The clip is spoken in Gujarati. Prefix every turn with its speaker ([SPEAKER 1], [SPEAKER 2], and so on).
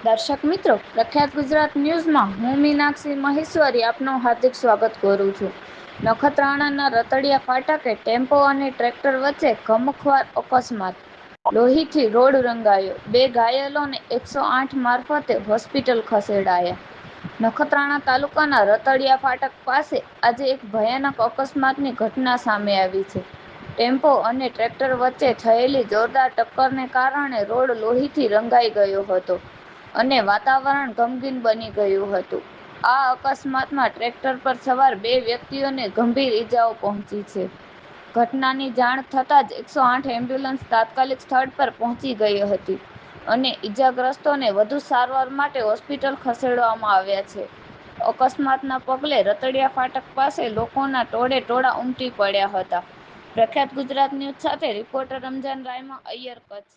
[SPEAKER 1] દર્શક મિત્રો, પ્રખ્યાત ગુજરાત ન્યૂઝમાં હું મીનાક્ષી મહેશ્વરી આપનું હાર્દિક સ્વાગત કરું છું. નખત્રાણાના રતડિયા ફાટકે ટેમ્પો અને ટ્રેક્ટર વચ્ચે ઘમખ્વાર અકસ્માત. લોહીથી રોડ રંગાયો, 2 ઘાયલોને 108 મારફતે હોસ્પિટલ ખસેડાયા. નખત્રાણા તાલુકાના રતડિયા ફાટક પાસે આજે એક ભયાનક અકસ્માતની ઘટના સામે આવી છે. ટેમ્પો અને ટ્રેક્ટર વચ્ચે થયેલી જોરદાર ટક્કરને કારણે રોડ લોહીથી રંગાઈ ગયો હતો અને વાતાવરણ ગમગીન બની ગયું હતું. આ અકસ્માતમાં ટ્રેક્ટર પર સવાર 2 વ્યક્તિઓને ગંભીર ઈજાઓ પહોંચી છે. ઘટનાની જાણ થતાં જ 108 એમ્બ્યુલન્સ તાત્કાલિક સ્થળ પર પહોંચી ગઈ હતી અને ઈજાગ્રસ્તોને વધુ સારવાર માટે હોસ્પિટલ ખસેડવામાં આવ્યા છે. અકસ્માતના પગલે રતડિયા ફાટક પાસે લોકોના ટોળે ટોળા ઉમટી પડ્યા હતા. પ્રખ્યાત ગુજરાત ન્યૂઝ સાથે રિપોર્ટર રમજાન રાયમા, અય્યર, કચ્છ.